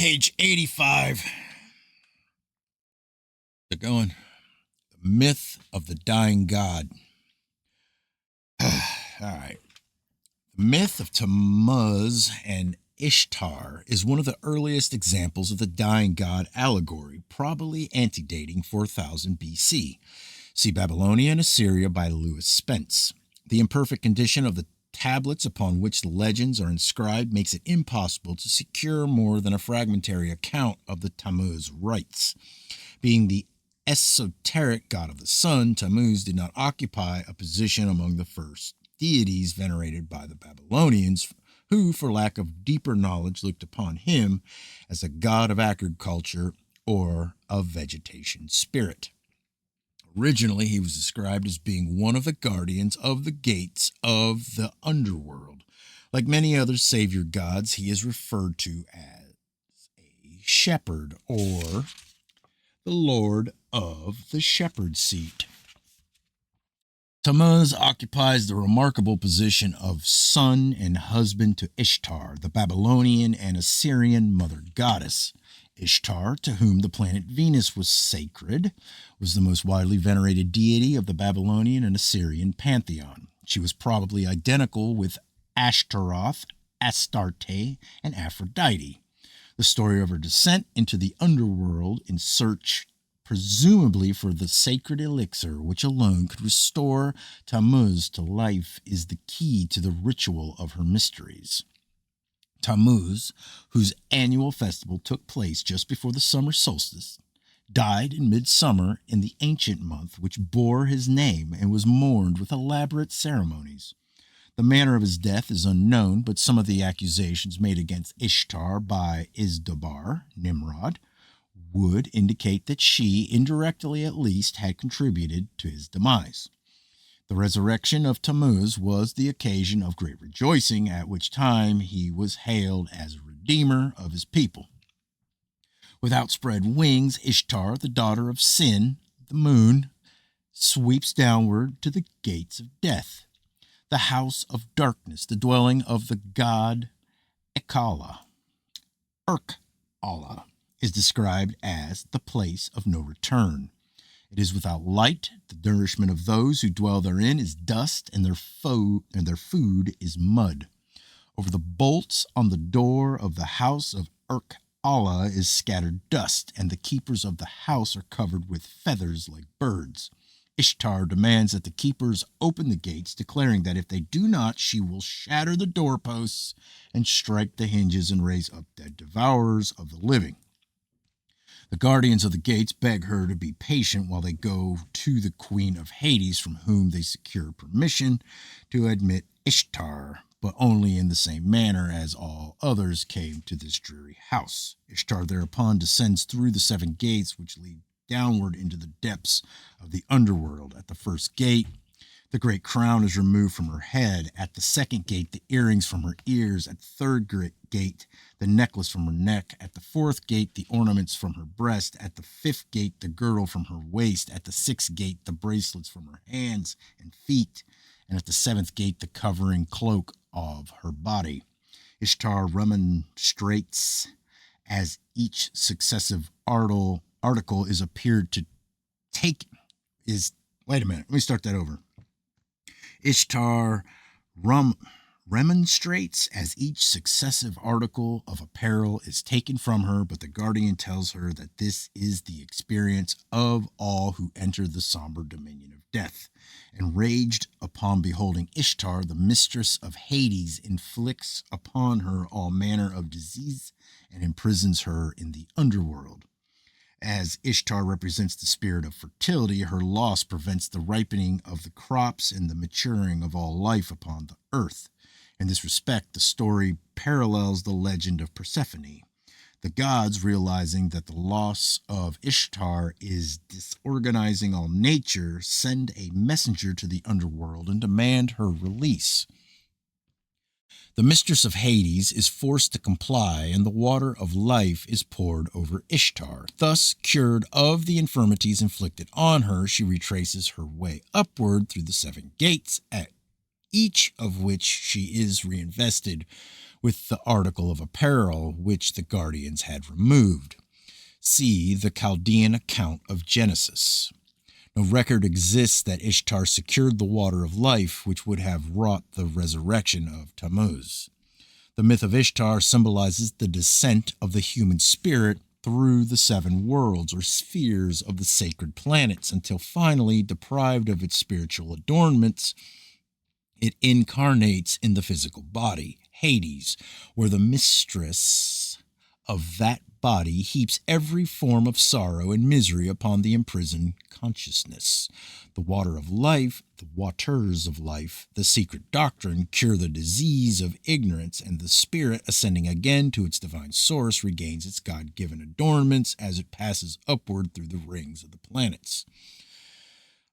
page 85. They're going. The myth of the dying god. All right. The myth of Tammuz and Ishtar is one of the earliest examples of the dying god allegory, probably antedating 4000 BC. See Babylonia and Assyria by Lewis Spence. The imperfect condition of the tablets upon which the legends are inscribed makes it impossible to secure more than a fragmentary account of the Tammuz rites. Being the esoteric god of the sun, Tammuz did not occupy a position among the first deities venerated by the Babylonians, who, for lack of deeper knowledge, looked upon him as a god of agriculture or of vegetation spirit. Originally, he was described as being one of the guardians of the gates of the underworld. Like many other savior gods, he is referred to as a shepherd or the lord of the shepherd seat. Tammuz occupies the remarkable position of son and husband to Ishtar, the Babylonian and Assyrian mother goddess. Ishtar, to whom the planet Venus was sacred, was the most widely venerated deity of the Babylonian and Assyrian pantheon. She was probably identical with Ashtaroth, Astarte, and Aphrodite. The story of her descent into the underworld in search presumably for the sacred elixir which alone could restore Tammuz to life is the key to the ritual of her mysteries. Tammuz, whose annual festival took place just before the summer solstice, died in midsummer in the ancient month which bore his name and was mourned with elaborate ceremonies. The manner of his death is unknown, but some of the accusations made against Ishtar by Izdubar, Nimrod, would indicate that she, indirectly at least, had contributed to his demise. The resurrection of Tammuz was the occasion of great rejoicing, at which time he was hailed as a redeemer of his people. With outspread wings, Ishtar, the daughter of Sin, the moon, sweeps downward to the gates of death, the house of darkness, the dwelling of the god Ekala. Erk-Allah is described as the place of no return. It is without light. The nourishment of those who dwell therein is dust, and their food is mud. Over the bolts on the door of the house of Erk-Allah is scattered dust, and the keepers of the house are covered with feathers like birds. Ishtar demands that the keepers open the gates, declaring that if they do not, she will shatter the doorposts and strike the hinges and raise up dead devourers of the living. The guardians of the gates beg her to be patient while they go to the queen of Hades, from whom they secure permission to admit Ishtar, but only in the same manner as all others came to this dreary house. Ishtar thereupon descends through the 7 gates which lead downward into the depths of the underworld. At the first gate, the great crown is removed from her head. At the second gate, the earrings from her ears. At the third gate, the necklace from her neck. At the fourth gate, the ornaments from her breast. At the fifth gate, the girdle from her waist. At the sixth gate, the bracelets from her hands and feet. And at the 7th gate, the covering cloak of her body. Ishtar remonstrates as each successive article is appeared to take is. Wait a minute, let me start that over. Ishtar remonstrates as each successive article of apparel is taken from her, but the guardian tells her that this is the experience of all who enter the somber dominion of death. Enraged upon beholding Ishtar, the mistress of Hades inflicts upon her all manner of disease and imprisons her in the underworld. As Ishtar represents the spirit of fertility, her loss prevents the ripening of the crops and the maturing of all life upon the earth. In this respect, the story parallels the legend of Persephone. The gods, realizing that the loss of Ishtar is disorganizing all nature, send a messenger to the underworld and demand her release. The mistress of Hades is forced to comply, and the water of life is poured over Ishtar. Thus, cured of the infirmities inflicted on her, she retraces her way upward through the 7 gates, at each of which she is reinvested with the article of apparel which the guardians had removed. See the Chaldean account of Genesis. No record exists that Ishtar secured the water of life which would have wrought the resurrection of Tammuz. The myth of Ishtar symbolizes the descent of the human spirit through the seven worlds or spheres of the sacred planets until finally, deprived of its spiritual adornments, it incarnates in the physical body, Hades, where the mistress of that body heaps every form of sorrow and misery upon the imprisoned consciousness. The water of life, the waters of life, the secret doctrine cure the disease of ignorance, and the spirit, ascending again to its divine source, regains its God-given adornments as it passes upward through the rings of the planets.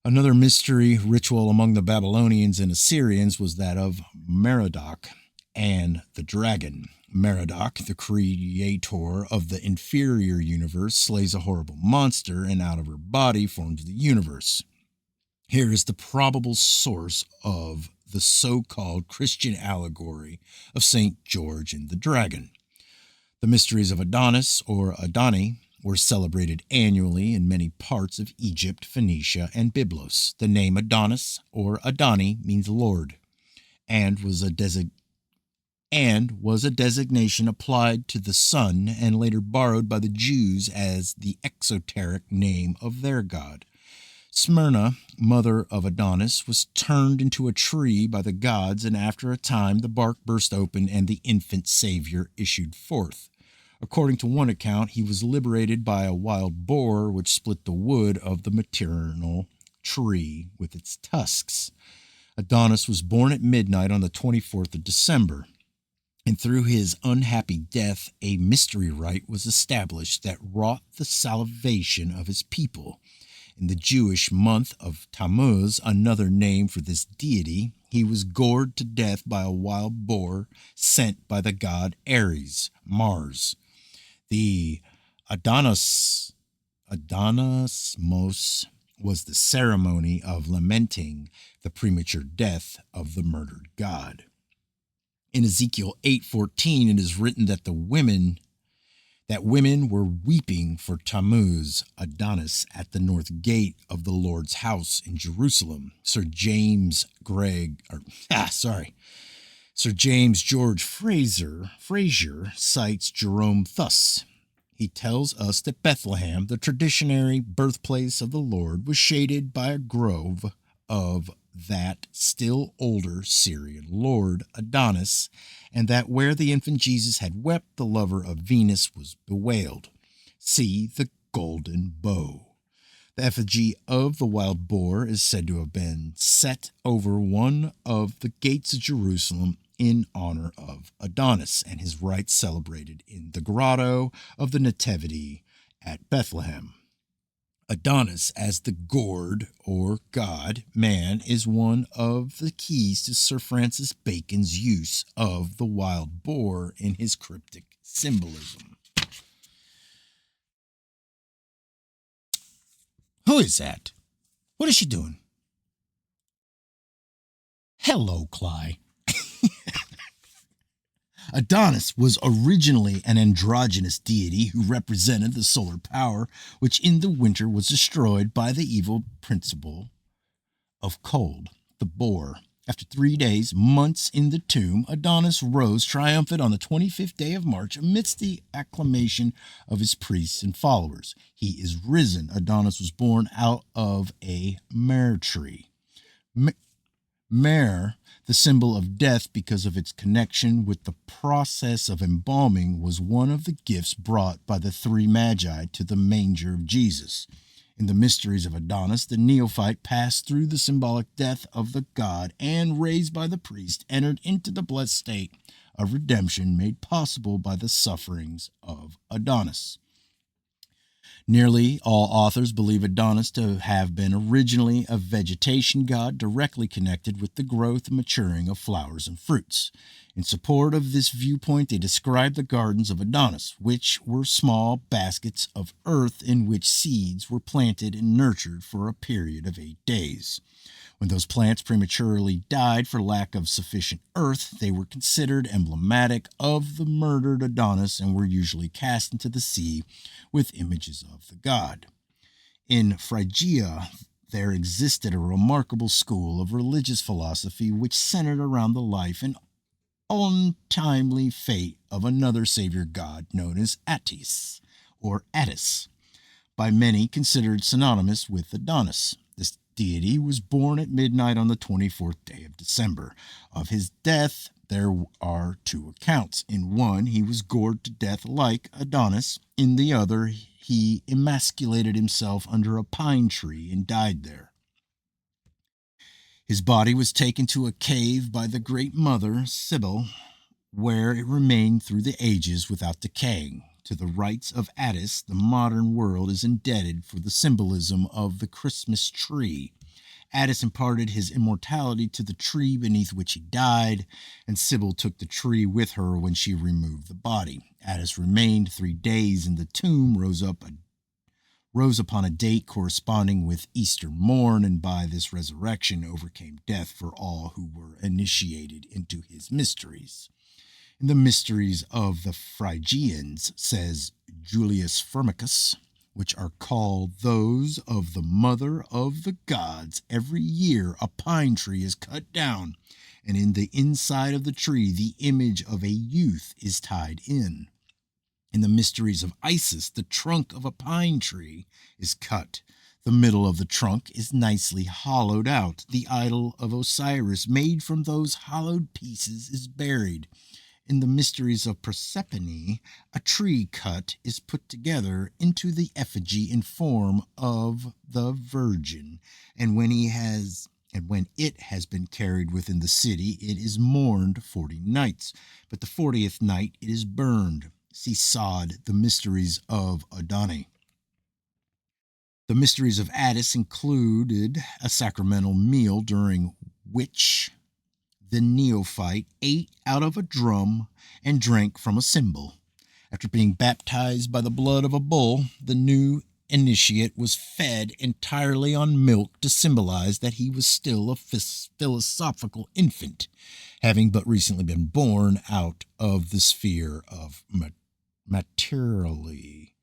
Another mystery ritual among the Babylonians and Assyrians was that of Merodach and the dragon. Merodach, the creator of the inferior universe, slays a horrible monster and out of her body forms the universe. Here is the probable source of the so-called Christian allegory of St. George and the dragon. The mysteries of Adonis, or Adani, were celebrated annually in many parts of Egypt, Phoenicia, and Byblos. The name Adonis, or Adani, means Lord, and was a designation applied to the sun and later borrowed by the Jews as the exoteric name of their god. Smyrna, mother of Adonis, was turned into a tree by the gods, and after a time the bark burst open and the infant Savior issued forth. According to one account, he was liberated by a wild boar which split the wood of the maternal tree with its tusks. Adonis was born at midnight on the 24th of December. And through his unhappy death, a mystery rite was established that wrought the salvation of his people. In the Jewish month of Tammuz, another name for this deity, he was gored to death by a wild boar sent by the god Ares, Mars. The Adonismos was the ceremony of lamenting the premature death of the murdered god. In Ezekiel 8:14, it is written that women were weeping for Tammuz, Adonis, at the north gate of the Lord's house in Jerusalem. Sir James George Fraser cites Jerome thus. He tells us that Bethlehem, the traditionary birthplace of the Lord, was shaded by a grove of that still older Syrian lord, Adonis, and that where the infant Jesus had wept, the lover of Venus was bewailed. See the golden bow. The effigy of the wild boar is said to have been set over one of the gates of Jerusalem in honor of Adonis, and his rites celebrated in the grotto of the Nativity at Bethlehem. Adonis as the gourd or god man is one of the keys to Sir Francis Bacon's use of the wild boar in his cryptic symbolism. Who is that? What is she doing? Hello, Cly. Adonis was originally an androgynous deity who represented the solar power, which in the winter was destroyed by the evil principle of cold, the boar. After 3 days, months in the tomb, Adonis rose triumphant on the 25th day of March amidst the acclamation of his priests and followers. He is risen. Adonis was born out of a myrrh tree. Myrrh, the symbol of death because of its connection with the process of embalming, was one of the gifts brought by the three magi to the manger of Jesus. In the mysteries of Adonis, the neophyte passed through the symbolic death of the god and, raised by the priest, entered into the blessed state of redemption made possible by the sufferings of Adonis. Nearly all authors believe Adonis to have been originally a vegetation god directly connected with the growth and maturing of flowers and fruits. In support of this viewpoint, they describe the gardens of Adonis, which were small baskets of earth in which seeds were planted and nurtured for a period of 8 days. When those plants prematurely died for lack of sufficient earth, they were considered emblematic of the murdered Adonis and were usually cast into the sea with images of the god. In Phrygia, there existed a remarkable school of religious philosophy which centered around the life and untimely fate of another savior god known as Attis, or Attis, by many considered synonymous with Adonis. This deity was born at midnight on the 24th day of December. Of his death, there are two accounts. In one, he was gored to death like Adonis. In the other, he emasculated himself under a pine tree and died there. His body was taken to a cave by the Great Mother, Sibyl, where it remained through the ages without decaying. To the rites of Attis, the modern world is indebted for the symbolism of the Christmas tree. Attis imparted his immortality to the tree beneath which he died, and Sibyl took the tree with her when she removed the body. Attis remained 3 days in the tomb, rose upon a date corresponding with Easter morn, and by this resurrection overcame death for all who were initiated into his mysteries. In the mysteries of the Phrygians, says Julius Firmicus, which are called those of the mother of the gods, every year a pine tree is cut down, and in the inside of the tree the image of a youth is tied in. In the mysteries of Isis, the trunk of a pine tree is cut. The middle of the trunk is nicely hollowed out. The idol of Osiris, made from those hollowed pieces, is buried. In the mysteries of Persephone, a tree cut is put together into the effigy in form of the Virgin, and when it has been carried within the city, it is mourned 40 nights, but the 40th night it is burned. See Sod, the mysteries of Adonai. The mysteries of Attis included a sacramental meal during which the neophyte ate out of a drum and drank from a cymbal. After being baptized by the blood of a bull, the new initiate was fed entirely on milk to symbolize that he was still a philosophical infant, having but recently been born out of the sphere of materiality.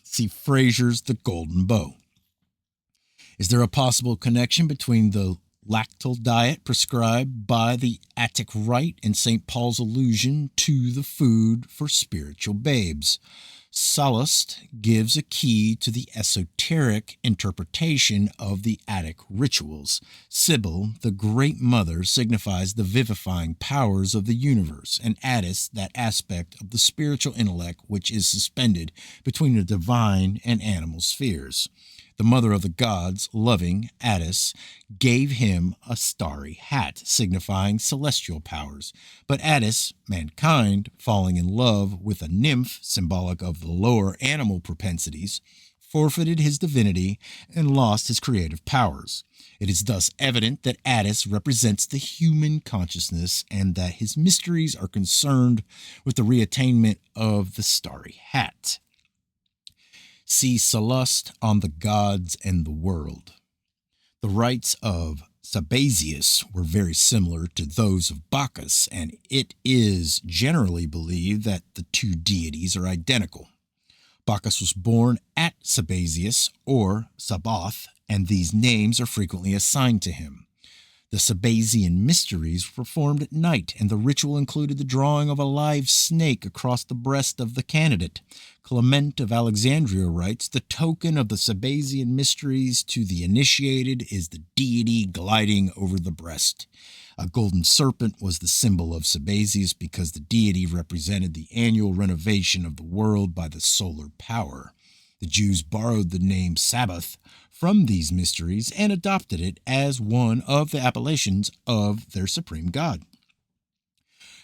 See Fraser's The Golden Bow. Is there a possible connection between the lactal diet prescribed by the Attic Rite and St. Paul's allusion to the food for spiritual babes? Sallust gives a key to the esoteric interpretation of the Attic rituals. Sibyl, the Great Mother, signifies the vivifying powers of the universe, and Attis, that aspect of the spiritual intellect which is suspended between the divine and animal spheres. The mother of the gods, loving Attis, gave him a starry hat, signifying celestial powers. But Attis, mankind, falling in love with a nymph, symbolic of the lower animal propensities, forfeited his divinity and lost his creative powers. It is thus evident that Attis represents the human consciousness and that his mysteries are concerned with the reattainment of the starry hat. See Sallust on the Gods and the World. The rites of Sabazius were very similar to those of Bacchus, and it is generally believed that the two deities are identical. Bacchus was born at Sabazius, or Sabaoth, and these names are frequently assigned to him. The Sabazian mysteries were performed at night, and the ritual included the drawing of a live snake across the breast of the candidate. Clement of Alexandria writes, "The token of the Sabazian mysteries to the initiated is the deity gliding over the breast." A golden serpent was the symbol of Sabazius because the deity represented the annual renovation of the world by the solar power. The Jews borrowed the name Sabbath from these mysteries and adopted it as one of the appellations of their supreme god.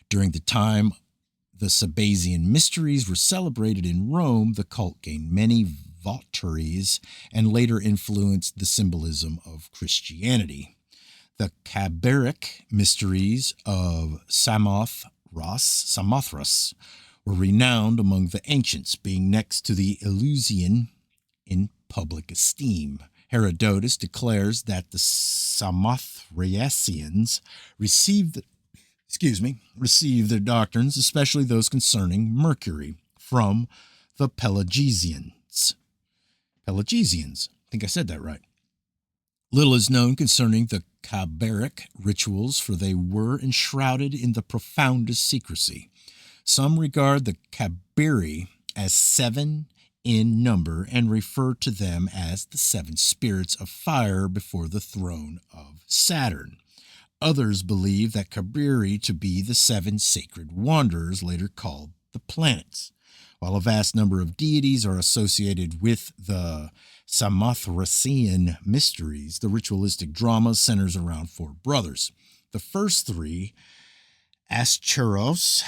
During the time the Sabazian mysteries were celebrated in Rome, the cult gained many votaries and later influenced the symbolism of Christianity. The Kabiric mysteries of Samothrace were renowned among the ancients, being next to the Eleusinian in public esteem. Herodotus declares that the Samothracians received their doctrines, especially those concerning Mercury, from the Pelagians. Pelagians. I think I said that right. Little is known concerning the Kabiric rituals, for they were enshrouded in the profoundest secrecy. Some regard the Kabiri as 7 in number and refer to them as the 7 spirits of fire before the throne of Saturn. Others believe that Kabiri to be the 7 sacred wanderers, later called the planets. While a vast number of deities are associated with the Samothracian mysteries, the ritualistic drama centers around 4 brothers. The first 3, Asteros,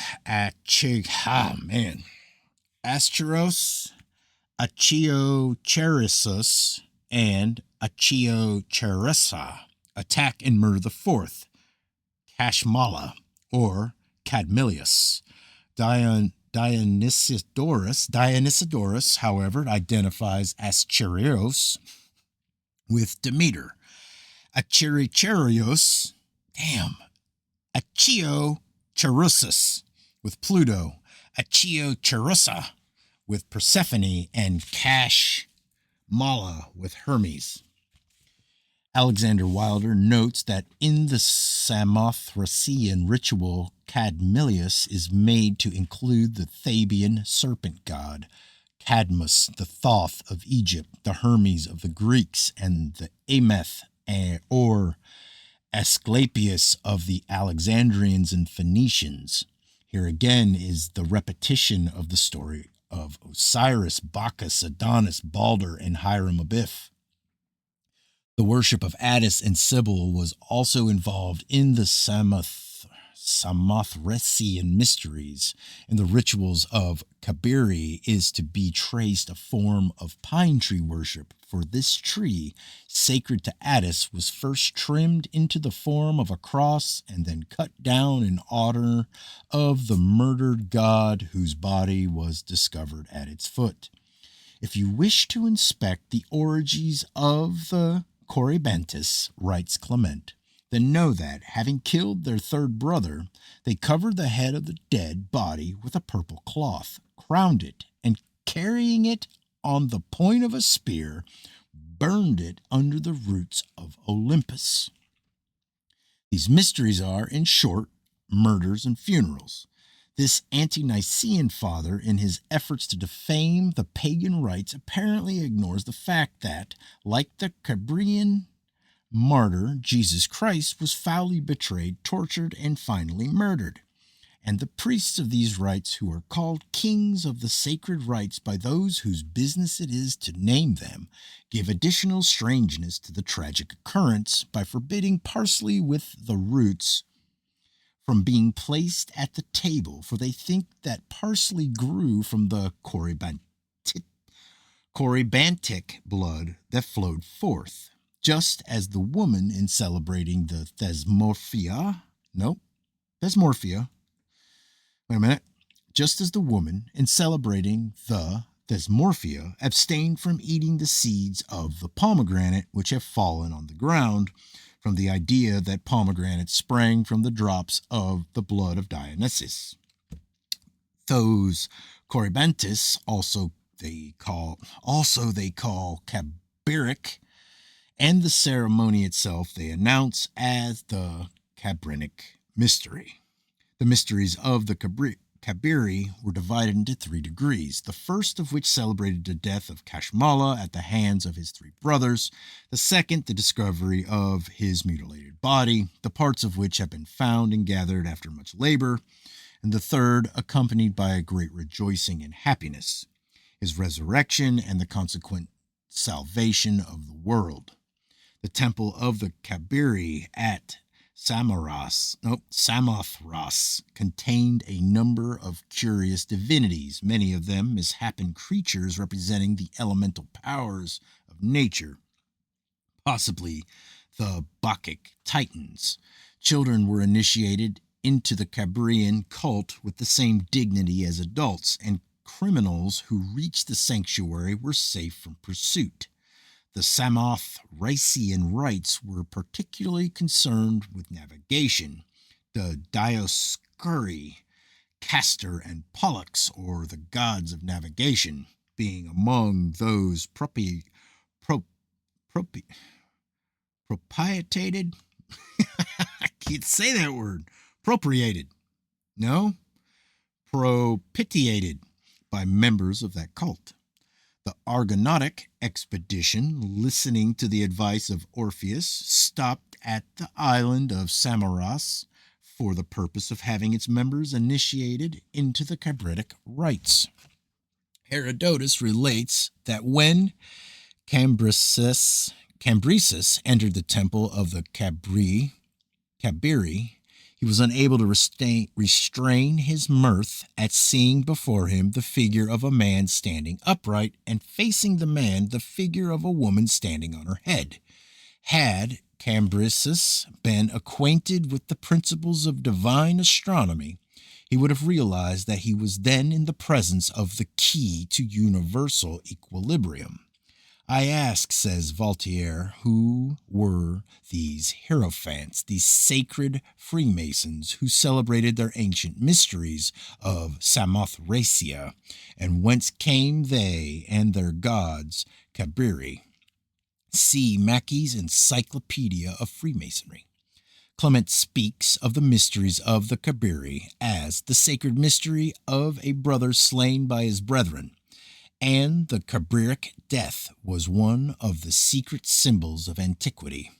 Achiocherisus, and Achiocherissa, attack and murder the 4th, Kashmala, or Cadmilius. Dionysiodorus, however, identifies Asterios with Demeter. Achiocherusus with Pluto. Achiocherissa with Persephone, and Kashmala with Hermes. Alexander Wilder notes that in the Samothracian ritual, Cadmilius is made to include the Theban serpent god, Cadmus, the Thoth of Egypt, the Hermes of the Greeks, and the Ameth or Asclepius of the Alexandrians and Phoenicians. Here again is the repetition of the story of Osiris, Bacchus, Adonis, Balder, and Hiram Abiff. The worship of Attis and Cybele was also involved in the Samothracian mysteries. In the rituals of Kabiri is to be traced a form of pine tree worship, for this tree, sacred to Attis, was first trimmed into the form of a cross and then cut down in honor of the murdered god whose body was discovered at its foot. If you wish to inspect the orgies of the Corybantes, writes Clement, then know that, having killed their 3rd brother, they covered the head of the dead body with a purple cloth, crowned it, and carrying it on the point of a spear, burned it under the roots of Olympus. These mysteries are, in short, murders and funerals. This ante-Nicene father, in his efforts to defame the pagan rites, apparently ignores the fact that, like the Cabrian martyr, Jesus Christ was foully betrayed, tortured, and finally murdered. And the priests of these rites, who are called kings of the sacred rites by those whose business it is to name them, give additional strangeness to the tragic occurrence by forbidding parsley with the roots from being placed at the table, for they think that parsley grew from the Corybantic blood that flowed forth, just as the woman in celebrating the just as the woman in celebrating the Thesmorphia abstained from eating the seeds of the pomegranate which have fallen on the ground, from the idea that pomegranates sprang from the drops of the blood of Dionysus. Those Corybantes they call Kabiric, and the ceremony itself they announce as the Cabrinic mystery. The mysteries of the Kabiri were divided into 3 degrees, the first of which celebrated the death of Kashmala at the hands of his 3 brothers, the second the discovery of his mutilated body, the parts of which have been found and gathered after much labor, and the third accompanied by a great rejoicing and happiness, his resurrection and the consequent salvation of the world. The temple of the Kabiri at Samothrace contained a number of curious divinities, many of them misshapen creatures representing the elemental powers of nature, possibly the Bacchic Titans. Children were initiated into the Cabrian cult with the same dignity as adults, and criminals who reached the sanctuary were safe from pursuit. The Samothracian rites were particularly concerned with navigation. The Dioscuri, Castor, and Pollux, or the gods of navigation, being among those propitiated. I can't say that word. Appropriated. No? Propitiated by members of that cult. The Argonautic expedition, listening to the advice of Orpheus, stopped at the island of Samaras for the purpose of having its members initiated into the Cabritic rites. Herodotus relates that when Cambyses entered the temple of the Cabiri, he was unable to restrain his mirth at seeing before him the figure of a man standing upright, and facing the man the figure of a woman standing on her head. Had Cambyses been acquainted with the principles of divine astronomy, he would have realized that he was then in the presence of the key to universal equilibrium. I ask, says Voltaire, who were these hierophants, these sacred Freemasons who celebrated their ancient mysteries of Samothracia, and whence came they and their gods, Cabiri? See Mackey's Encyclopedia of Freemasonry. Clement speaks of the mysteries of the Cabiri as the sacred mystery of a brother slain by his brethren, and the Cabiric death was one of the secret symbols of antiquity.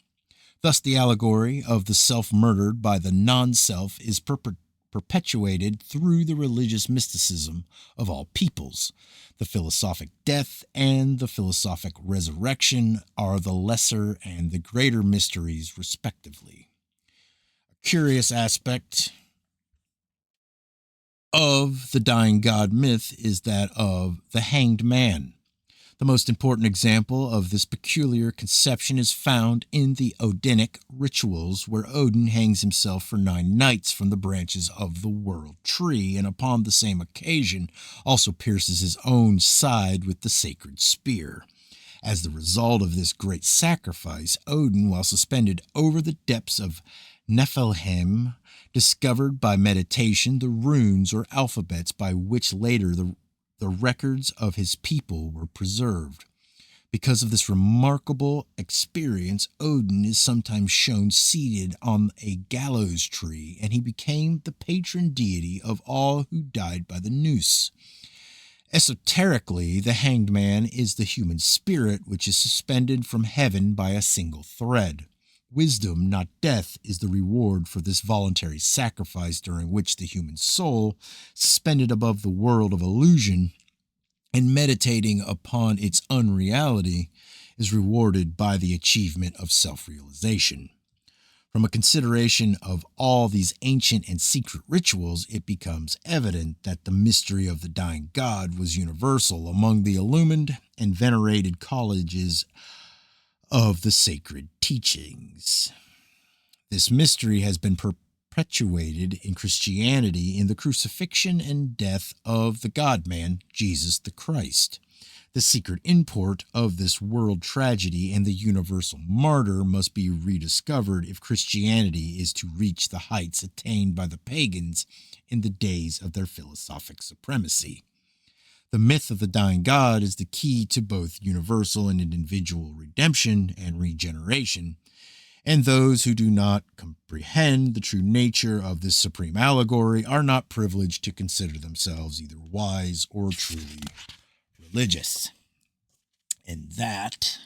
Thus the allegory of the self murdered by the non-self is perpetuated through the religious mysticism of all peoples. The philosophic death and the philosophic resurrection are the lesser and the greater mysteries, respectively. A curious aspect of the dying god myth is that of the hanged man. The most important example of this peculiar conception is found in the Odinic rituals, where Odin hangs himself for 9 nights from the branches of the world tree, and upon the same occasion also pierces his own side with the sacred spear. As the result of this great sacrifice, Odin, while suspended over the depths of Niflheim, discovered by meditation the runes or alphabets by which later the records of his people were preserved. Because of this remarkable experience, Odin is sometimes shown seated on a gallows tree, and he became the patron deity of all who died by the noose. Esoterically, the hanged man is the human spirit which is suspended from heaven by a single thread. Wisdom, not death, is the reward for this voluntary sacrifice, during which the human soul, suspended above the world of illusion and meditating upon its unreality, is rewarded by the achievement of self-realization. From a consideration of all these ancient and secret rituals, it becomes evident that the mystery of the dying god was universal among the illumined and venerated colleges of the sacred teachings. This mystery has been perpetuated in Christianity in the crucifixion and death of the God-man, Jesus the Christ. The secret import of this world tragedy and the universal martyr must be rediscovered if Christianity is to reach the heights attained by the pagans in the days of their philosophic supremacy. The myth of the dying god is the key to both universal and individual redemption and regeneration, and those who do not comprehend the true nature of this supreme allegory are not privileged to consider themselves either wise or truly religious. And that